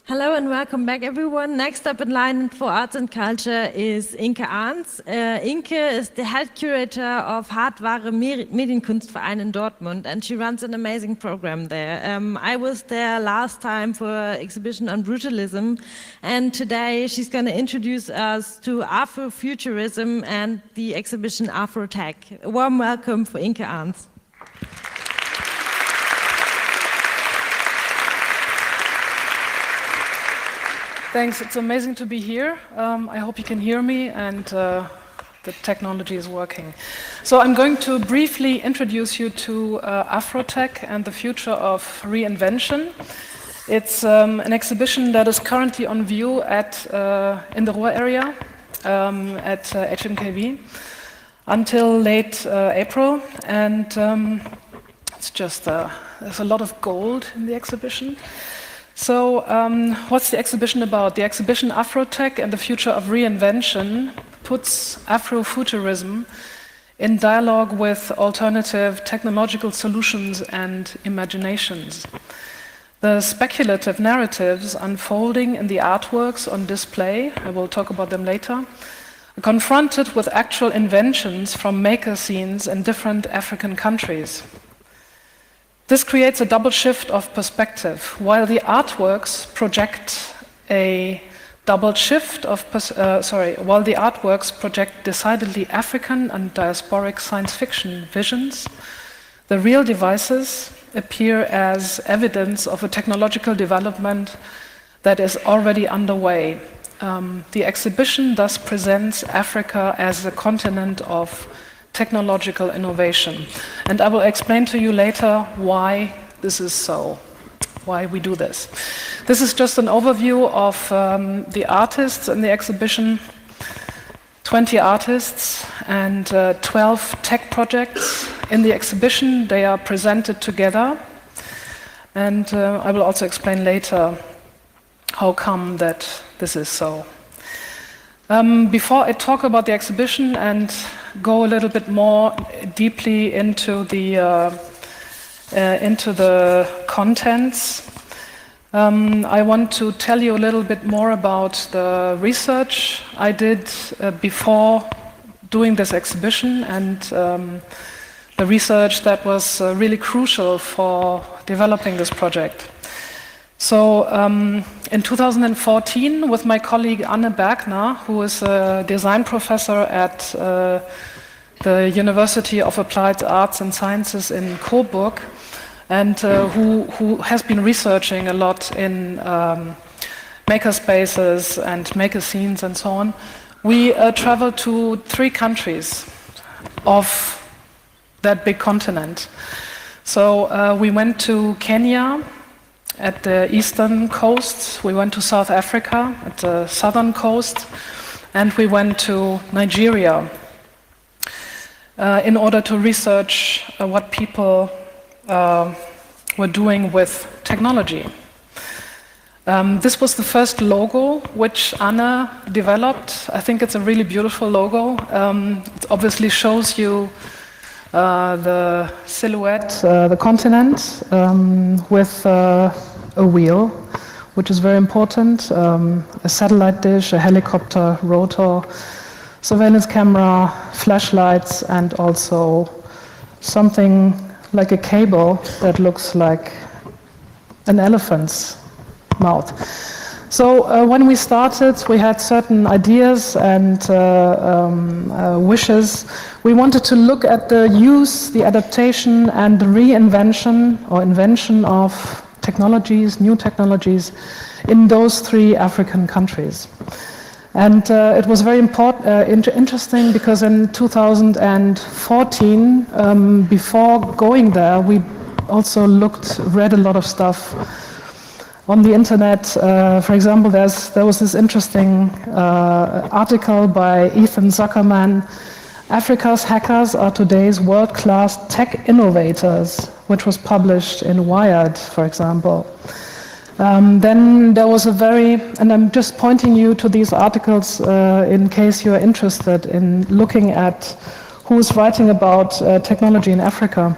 Hello and welcome back, everyone. Next up in line for Arts and Culture is Inke Arns. Inke is the head curator of Hardware Medienkunstverein in Dortmund, and she runs an amazing program there. I was there last time for an exhibition on brutalism, and today she's going to introduce us to Afrofuturism and the exhibition Afro TECH. A warm welcome for Inke Arns. Thanks, it's amazing to be here. I hope you can hear me and the technology is working. So I'm going to briefly introduce you to Afro TECH and the future of reinvention. It's an exhibition that is currently on view in the Ruhr area at HMKV until late April, and it's just there's a lot of gold in the exhibition. So what's the exhibition about? The exhibition Afro TECH and the Future of Reinvention puts Afrofuturism in dialogue with alternative technological solutions and imaginations. The speculative narratives unfolding in the artworks on display, I will talk about them later, are confronted with actual inventions from maker scenes in different African countries. This creates a double shift of perspective. While the artworks project decidedly African and diasporic science fiction visions, the real devices appear as evidence of a technological development that is already underway. The exhibition thus presents Africa as a continent of technological innovation. And I will explain to you later why this is so, why we do this. This is just an overview of the artists in the exhibition, 20 artists and 12 tech projects in the exhibition. They are presented together, and I will also explain later how come that this is so. Before I talk about the exhibition and go a little bit more deeply into the contents, I want to tell you a little bit more about the research I did before doing this exhibition, and the research that was really crucial for developing this project. So in 2014, with my colleague Anne Bergner, who is a design professor at the University of Applied Arts and Sciences in Coburg, and who has been researching a lot in makerspaces and maker scenes and so on, we traveled to 3 countries of that big continent. So we went to Kenya at the eastern coast, we went to South Africa at the southern coast, and we went to Nigeria in order to research what people were doing with technology. This was the first logo which Anna developed. I think it's a really beautiful logo. It obviously shows you the silhouette, the continent, with a wheel, which is very important, a satellite dish, a helicopter rotor, surveillance camera, flashlights, and also something like a cable that looks like an elephant's mouth. So when we started, we had certain ideas and wishes. We wanted to look at the use, the adaptation, and the reinvention or invention of technologies, new technologies, in those 3 African countries. And it was very interesting because in 2014, before going there, we also read a lot of stuff on the internet. For example, there was this interesting article by Ethan Zuckerman, Africa's hackers are today's world-class tech innovators, which was published in Wired, for example. Then there was and I'm just pointing you to these articles in case you're interested in looking at who's writing about technology in Africa.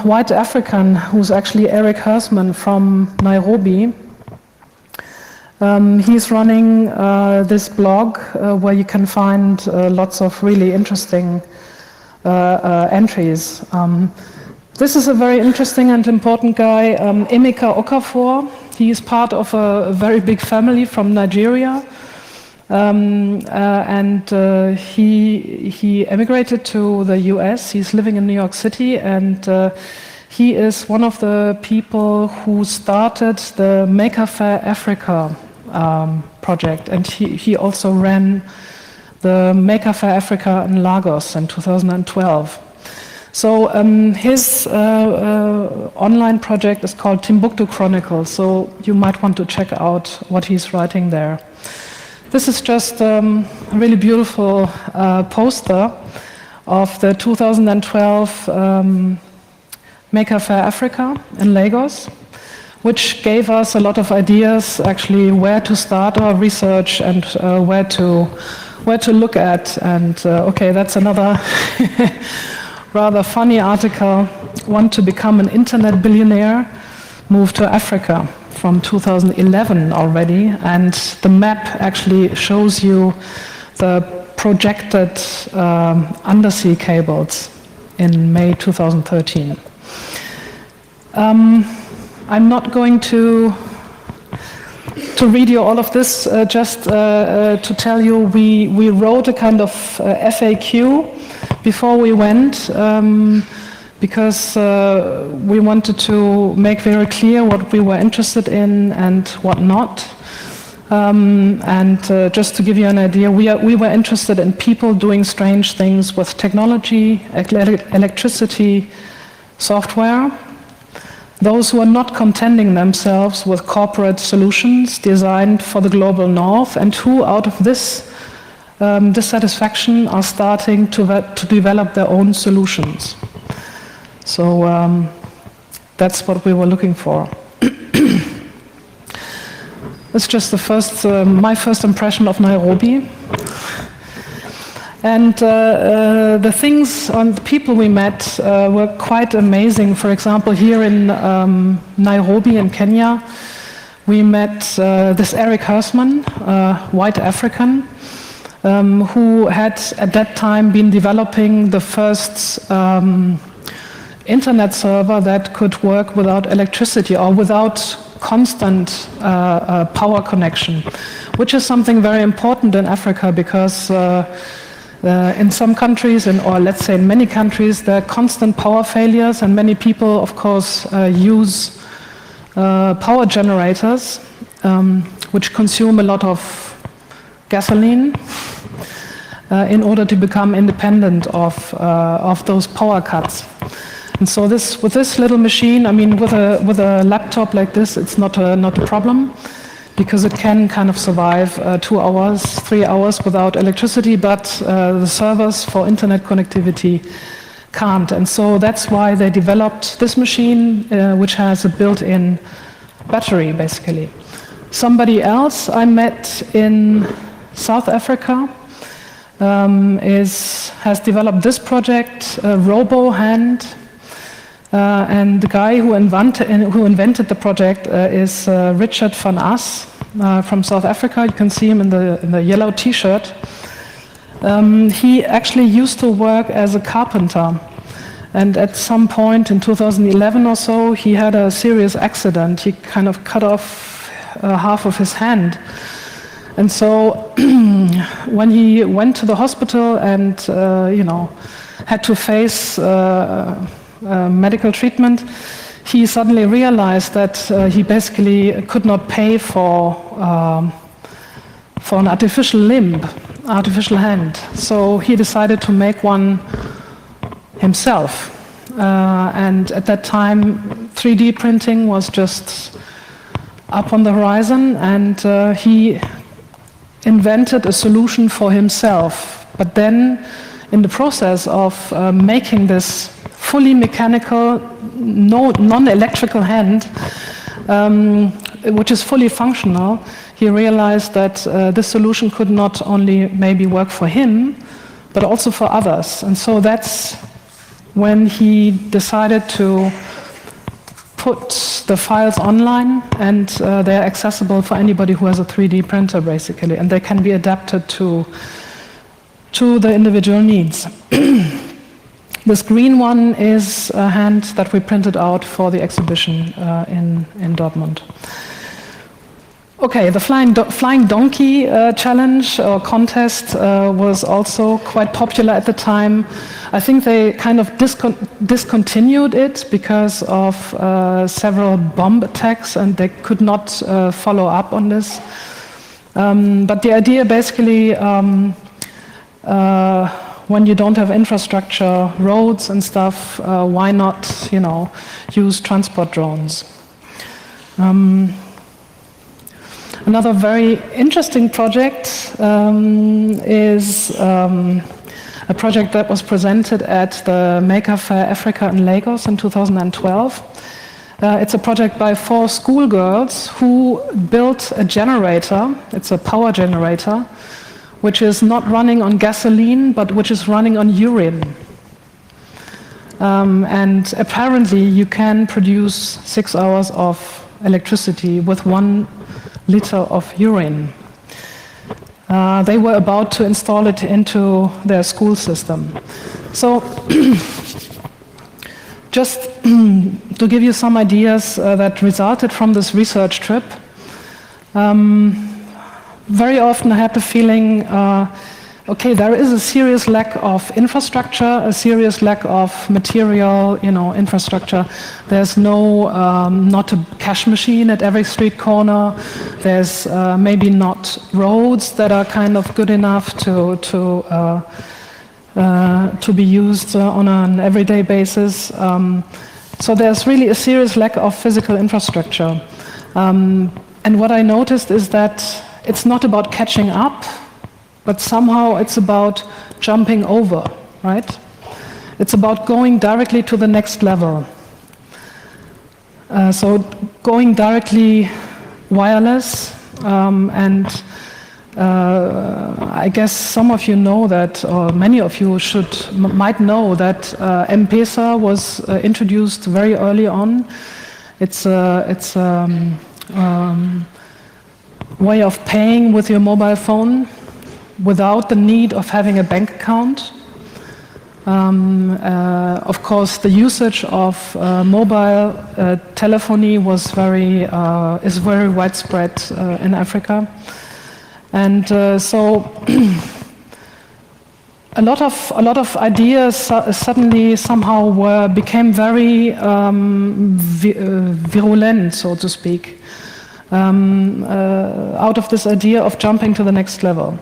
White African, who's actually Eric Hersman from Nairobi. He's running this blog where you can find lots of really interesting entries. This is a very interesting and important guy, Emeka Okafor. He is part of a very big family from Nigeria. He emigrated to the US. He's living in New York City, and he is one of the people who started the Maker Faire Africa project, and he also ran the Maker Faire Africa in Lagos in 2012. So his online project is called Timbuktu Chronicles, so you might want to check out what he's writing there. This is just a really beautiful poster of the 2012 Maker Faire Africa in Lagos, which gave us a lot of ideas actually where to start our research and where to look at. And okay, that's another rather funny article. Want to become an internet billionaire, move to Africa from 2011 already, and the map actually shows you the projected undersea cables in May 2013. I'm not going to read you all of this, just to tell you we wrote a kind of FAQ before we went, because we wanted to make very clear what we were interested in and what not. Just to give you an idea, we were interested in people doing strange things with technology, electricity, software. Those who are not contenting themselves with corporate solutions designed for the global north, and who, out of this dissatisfaction, are starting to develop their own solutions. So that's what we were looking for. It's just my first impression of Nairobi. And the things and the people we met were quite amazing. For example, here in Nairobi in Kenya, we met this Eric Hersman, white African, who had at that time been developing the first internet server that could work without electricity or without constant power connection, which is something very important in Africa because in some countries, or let's say in many countries, there are constant power failures, and many people, of course, use power generators, which consume a lot of gasoline in order to become independent of those power cuts. And so with this little machine, I mean, with a laptop like this, it's not a problem, because it can kind of survive 2 hours, 3 hours without electricity, but the servers for internet connectivity can't. And so that's why they developed this machine, which has a built-in battery, basically. Somebody else I met in South Africa has developed this project, RoboHand. And the guy who invented the project is Richard van As from South Africa. You can see him in the yellow T-shirt. He actually used to work as a carpenter, and at some point in 2011 or so, he had a serious accident. He kind of cut off half of his hand. And so when he went to the hospital and had to face medical treatment, he suddenly realized that he basically could not pay for an artificial hand. So he decided to make one himself. And at that time, 3D printing was just up on the horizon, and he invented a solution for himself. But then, in the process of making this fully mechanical, non-electrical hand, which is fully functional, he realized that this solution could not only maybe work for him, but also for others. And so that's when he decided to put the files online, and they're accessible for anybody who has a 3D printer, basically, and they can be adapted to the individual needs. This green one is a hand that we printed out for the exhibition in Dortmund. Okay, the flying donkey challenge or contest was also quite popular at the time. I think they kind of discontinued it because of several bomb attacks, and they could not follow up on this. But the idea basically, when you don't have infrastructure, roads and stuff, why not, use transport drones? Another very interesting project is a project that was presented at the Maker Faire Africa in Lagos in 2012. It's a project by 4 schoolgirls who built a generator. It's a power generator, which is not running on gasoline, but which is running on urine. And apparently you can produce 6 hours of electricity with 1 liter of urine. They were about to install it into their school system. So just to give you some ideas that resulted from this research trip, very often I had the feeling, okay, there is a serious lack of infrastructure, a serious lack of material, infrastructure. There's not a cash machine at every street corner. There's maybe not roads that are kind of good enough to be used on an everyday basis. So there's really a serious lack of physical infrastructure. And what I noticed is that it's not about catching up, but somehow it's about jumping over, right? It's about going directly to the next level. So going directly wireless, and I guess some of you know that, or many of you might know that M-Pesa was introduced very early on. It's way of paying with your mobile phone without the need of having a bank account. Of course, the usage of mobile telephony is very widespread in Africa, and so a lot of ideas suddenly somehow became very virulent, so to speak. Out of this idea of jumping to the next level.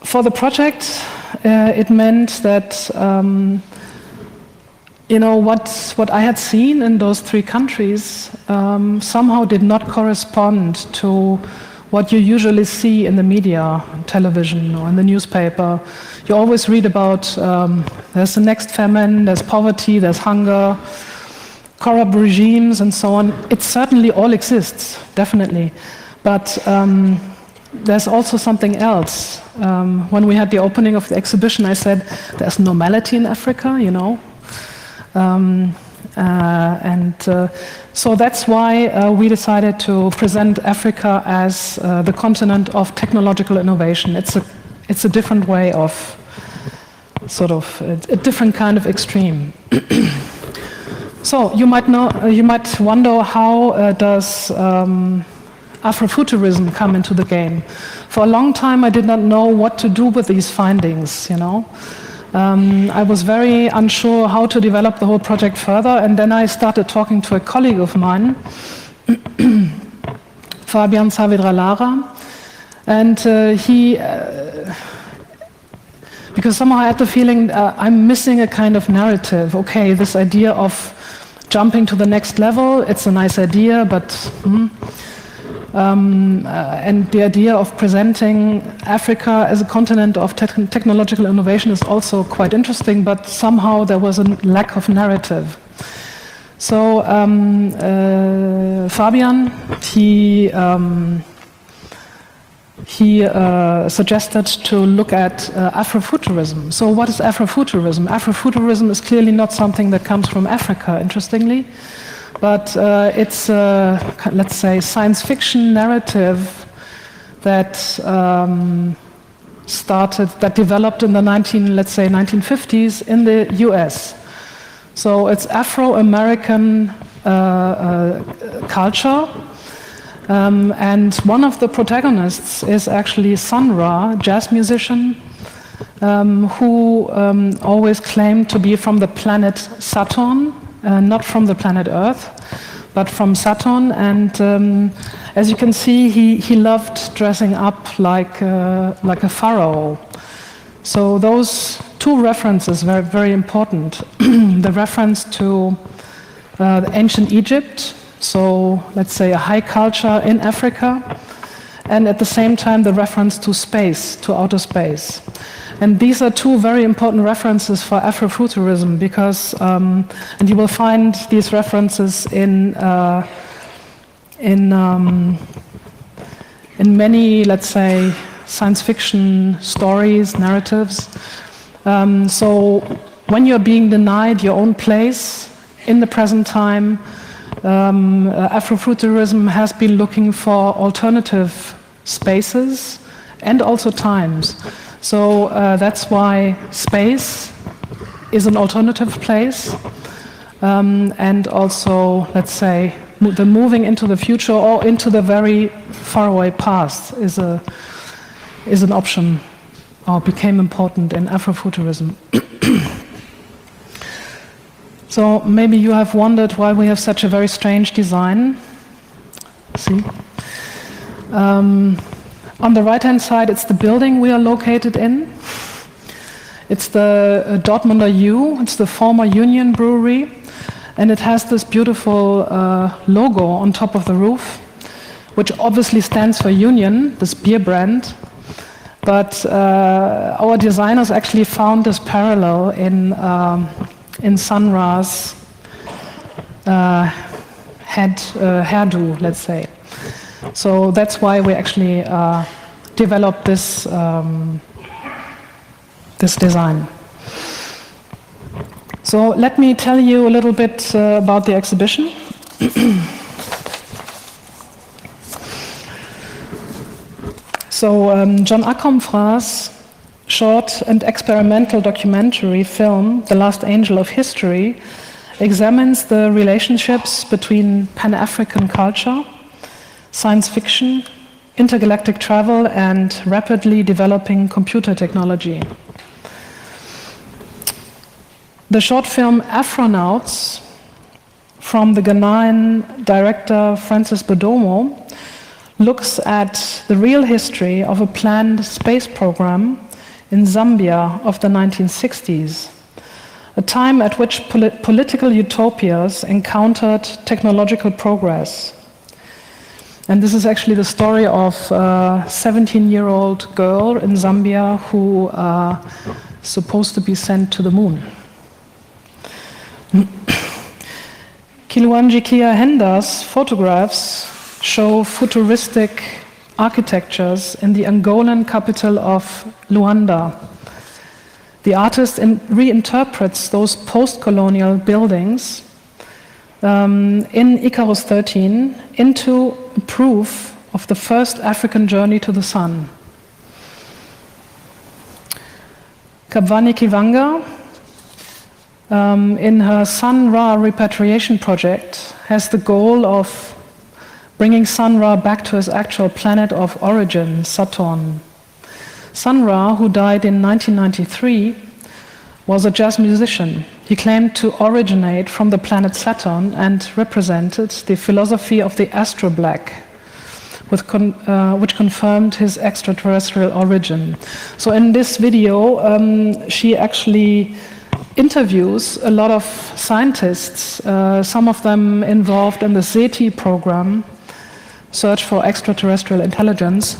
For the project, it meant that what I had seen in those 3 countries somehow did not correspond to what you usually see in the media, television, or in the newspaper. You always read about there's the next famine, there's poverty, there's hunger, corrupt regimes, and so on. It certainly all exists, definitely. But there's also something else. When we had the opening of the exhibition, I said, there's normality in Africa, so that's why we decided to present Africa as the continent of technological innovation. It's a different way of, sort of, a different kind of extreme. So you might wonder, how does Afrofuturism come into the game? For a long time, I did not know what to do with these findings. I was very unsure how to develop the whole project further, and then I started talking to a colleague of mine, Fabian Saavedra-Lara, and because somehow I had the feeling I'm missing a kind of narrative. Okay, this idea of jumping to the next level, it's a nice idea, but and the idea of presenting Africa as a continent of technological innovation is also quite interesting, but somehow there was a lack of narrative. So Fabian, he suggested to look at Afrofuturism. So what is Afrofuturism? Afrofuturism is clearly not something that comes from Africa, interestingly, but it's let's say, science fiction narrative that developed in the 1950s in the US. So it's Afro-American culture. And one of the protagonists is actually Sun Ra, jazz musician, who always claimed to be from the planet Saturn, not from the planet Earth, but from Saturn. And as you can see, he loved dressing up like a pharaoh. So those two references were very important. The reference to ancient Egypt, so let's say a high culture in Africa, and at the same time the reference to space, to outer space. And these are two very important references for Afrofuturism because, and you will find these references in many, let's say, science fiction stories, narratives. So when you're being denied your own place in the present time, Afrofuturism has been looking for alternative spaces and also times. So that's why space is an alternative place, and also, let's say, the moving into the future or into the very faraway past is an option, or became important in Afrofuturism. So maybe you have wondered why we have such a very strange design. See? On the right-hand side, it's the building we are located in. It's the Dortmunder U, it's the former Union Brewery, and it has this beautiful logo on top of the roof, which obviously stands for Union, this beer brand. But our designers actually found this parallel in Sun Ra's hairdo, let's say. So that's why we actually developed this this design. So let me tell you a little bit about the exhibition. So John Akomfra's short and experimental documentary film, The Last Angel of History, examines the relationships between Pan-African culture, science fiction, intergalactic travel, and rapidly developing computer technology. The short film Afronauts, from the Ghanaian director Francis Bodomo, looks at the real history of a planned space program in Zambia of the 1960s, a time at which political utopias encountered technological progress. And this is actually the story of a 17-year-old girl in Zambia who is supposed to be sent to the moon. Kiluanji Kia Henda's photographs show futuristic architectures in the Angolan capital of Luanda. The artist reinterprets those post-colonial buildings in Icarus 13 into proof of the first African journey to the sun. Kabvani Kivanga, in her Sun Ra repatriation project, has the goal of bringing Sun Ra back to his actual planet of origin, Saturn. Sun Ra, who died in 1993, was a jazz musician. He claimed to originate from the planet Saturn and represented the philosophy of the astroblack, which confirmed his extraterrestrial origin. So in this video, she actually interviews a lot of scientists, some of them involved in the SETI program, Search for Extraterrestrial Intelligence,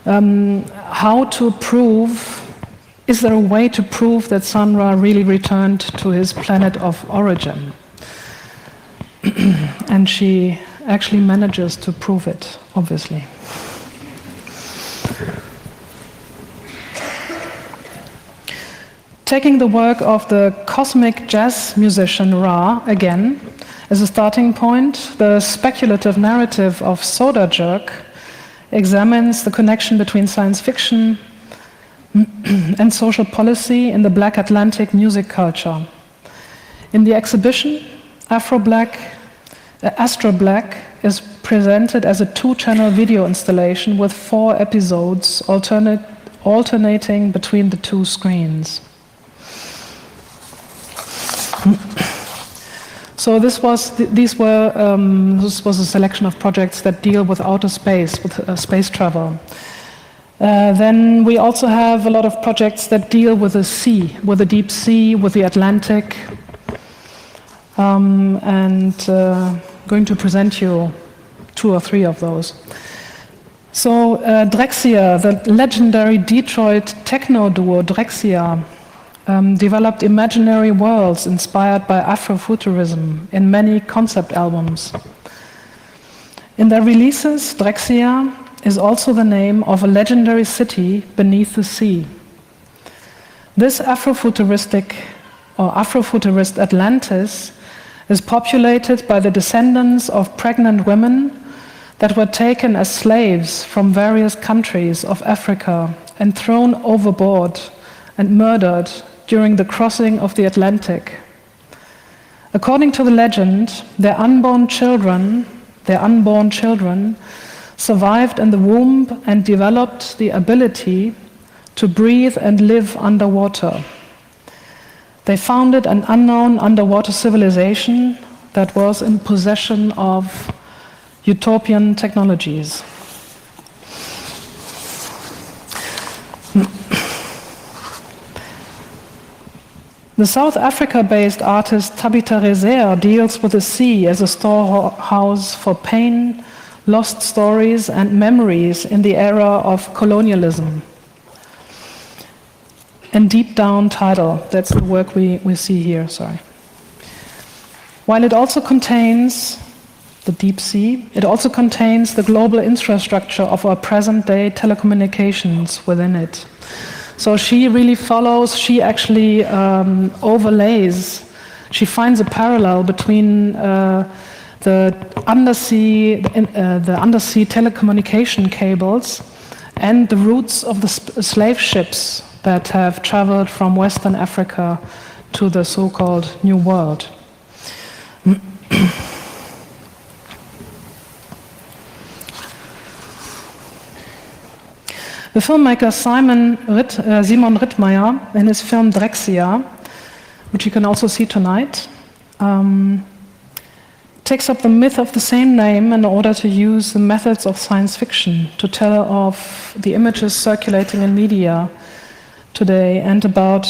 how to prove, is there a way to prove that Sun Ra really returned to his planet of origin? And she actually manages to prove it, obviously. Taking the work of the cosmic jazz musician Ra again as a starting point, the speculative narrative of Soda Jerk examines the connection between science fiction and social policy in the Black Atlantic music culture. In the exhibition, Astro Black is presented as a 2-channel video installation with 4 episodes alternating between the 2 screens. So this was a selection of projects that deal with outer space, with space travel. Then we also have a lot of projects that deal with the sea, with the deep sea, with the Atlantic, and going to present you 2 or 3 of those. So Drexciya, the legendary Detroit techno duo Drexciya, developed imaginary worlds inspired by Afrofuturism in many concept albums. In their releases, Drexciya is also the name of a legendary city beneath the sea. This Afrofuturist Atlantis is populated by the descendants of pregnant women that were taken as slaves from various countries of Africa and thrown overboard and murdered during the crossing of the Atlantic. According to the legend, their unborn children survived in the womb and developed the ability to breathe and live underwater. They founded an unknown underwater civilization that was in possession of utopian technologies. The South Africa-based artist Tabitha Rezer deals with the sea as a storehouse for pain, lost stories, and memories in the era of colonialism. And Deep Down Tidal, that's the work we see here, sorry. While it also contains the deep sea, it also contains the global infrastructure of our present-day telecommunications within it. So she really follows, she actually overlays, she finds a parallel between the undersea telecommunication cables and the routes of the slave ships that have traveled from Western Africa to the so-called New World. The filmmaker Simon Rittmeyer, in his film Drexciya, which you can also see tonight, takes up the myth of the same name in order to use the methods of science fiction to tell of the images circulating in media today and about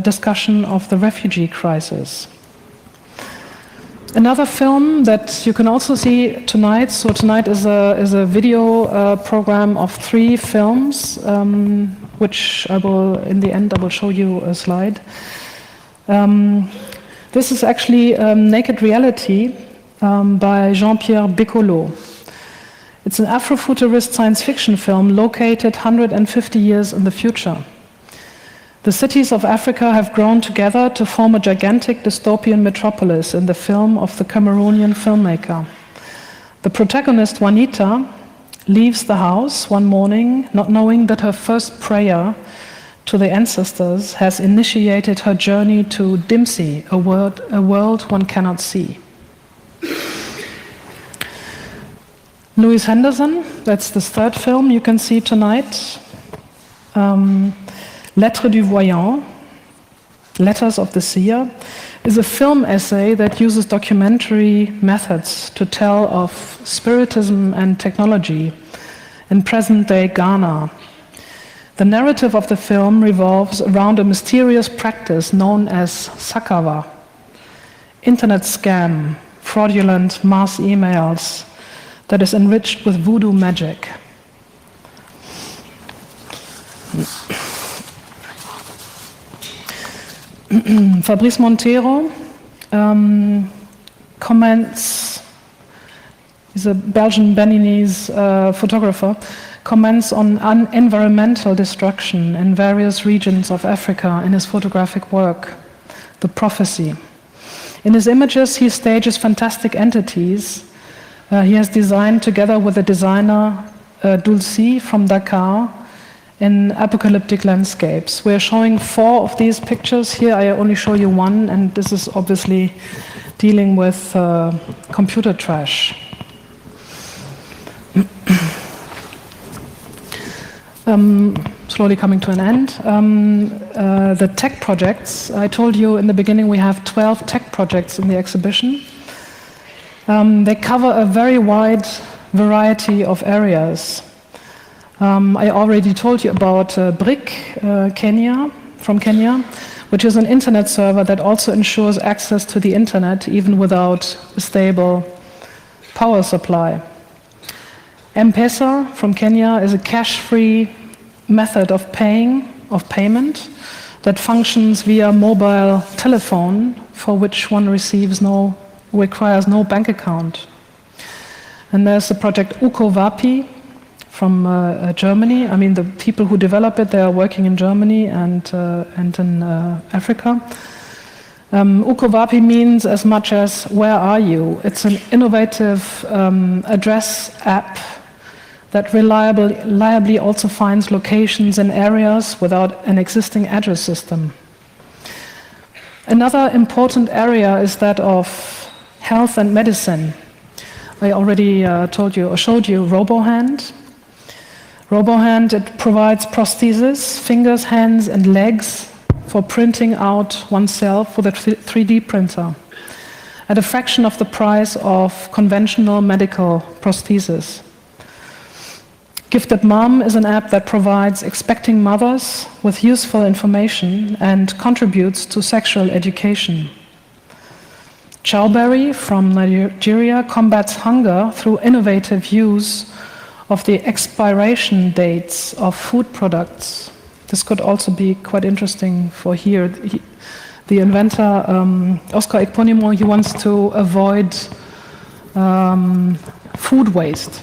discussion of the refugee crisis. Another film that you can also see tonight, so tonight is a video program of 3 films, which I will, in the end, I will show you a slide. This is actually Naked Reality by Jean-Pierre Bécolo. It's an Afrofuturist science fiction film located 150 years in the future. The cities of Africa have grown together to form a gigantic dystopian metropolis in the film of the Cameroonian filmmaker. The protagonist, Juanita, leaves the house one morning not knowing that her first prayer to the ancestors has initiated her journey to Dimsi, a world one cannot see. Louis Henderson, that's the 3rd film you can see tonight. Lettres du Voyant, Letters of the Seer, is a film essay that uses documentary methods to tell of spiritism and technology in present-day Ghana. The narrative of the film revolves around a mysterious practice known as Sakawa, internet scam, fraudulent mass emails that is enriched with voodoo magic. Fabrice Montero comments, he's a Belgian Beninese photographer, comments on environmental destruction in various regions of Africa in his photographic work, The Prophecy. In his images, he stages fantastic entities. He has designed, together with the designer Dulcie from Dakar, in apocalyptic landscapes. We're showing 4 of these pictures. Here I only show you one, and this is obviously dealing with computer trash. Slowly coming to an end. The tech projects, I told you in the beginning we have 12 tech projects in the exhibition. They cover a very wide variety of areas. I already told you about BRIC from Kenya, which is an internet server that also ensures access to the internet even without a stable power supply. M-Pesa from Kenya is a cash-free method of payment that functions via mobile telephone, for which one requires no bank account. And there's the project Ukovapi from Germany. I mean, the people who develop it, they are working in Germany and in Africa. Ukovapi means as much as where are you? It's an innovative address app that reliably also finds locations in areas without an existing address system. Another important area is that of health and medicine. I already showed you RoboHand. RoboHand, it provides prostheses, fingers, hands, and legs for printing out oneself with a 3D printer at a fraction of the price of conventional medical prostheses. Gifted Mom is an app that provides expecting mothers with useful information and contributes to sexual education. Chowberry from Nigeria combats hunger through innovative use of the expiration dates of food products. This could also be quite interesting for here. The inventor, Oscar Ekponimo, he wants to avoid food waste.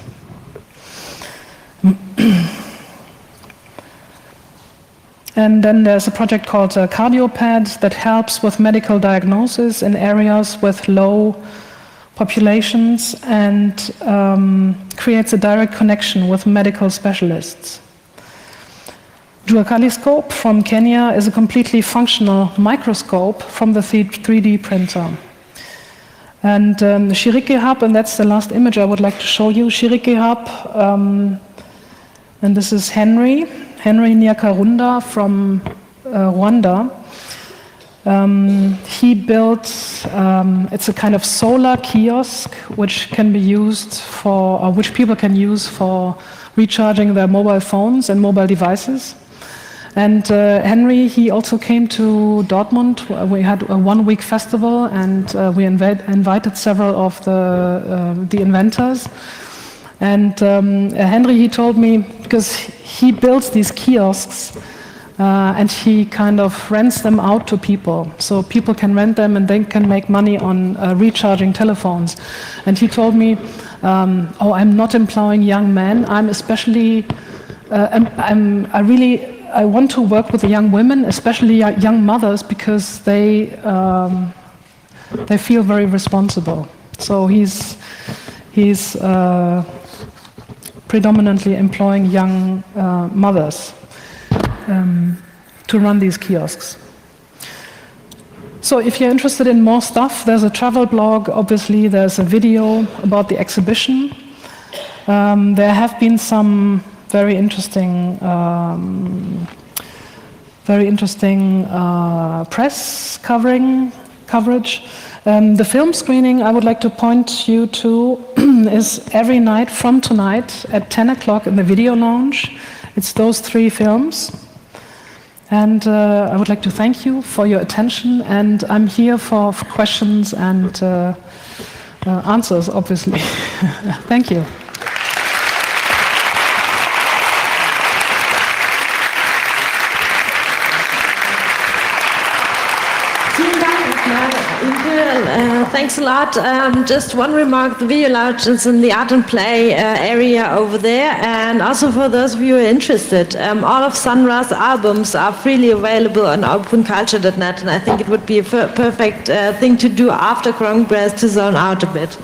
And then there's a project called Cardiopad that helps with medical diagnosis in areas with low populations and creates a direct connection with medical specialists. Juakaliscope from Kenya is a completely functional microscope from the 3D printer. And Shiriki Hub, and that's the last image I would like to show you. Shiriki Hub, and this is Henry Nyakarunda from Rwanda. He built, it's a kind of solar kiosk which can be used for, or which people can use for recharging their mobile phones and mobile devices. And Henry, he also came to Dortmund. We had a one-week festival, and we invited several of the inventors. And Henry, he told me, because he builds these kiosks and he kind of rents them out to people. So people can rent them and they can make money on recharging telephones. And he told me, I'm not employing young men. I'm especially, I want to work with the young women, especially young mothers, because they feel very responsible. So he's predominantly employing young mothers to run these kiosks. So if you're interested in more stuff, there's a travel blog, obviously there's a video about the exhibition. There have been some very interesting press coverage. The film screening I would like to point you to is every night from tonight at 10 o'clock in the video lounge. It's those 3 films. And I would like to thank you for your attention, and I'm here for questions and answers, obviously. Thank you. Vielen Dank erstmal, Inke. Thanks a lot. Just one remark, the video lounge is in the art and play area over there, and also for those of you who are interested, all of Sunra's albums are freely available on openculture.net, and I think it would be a perfect thing to do after Congress to zone out a bit.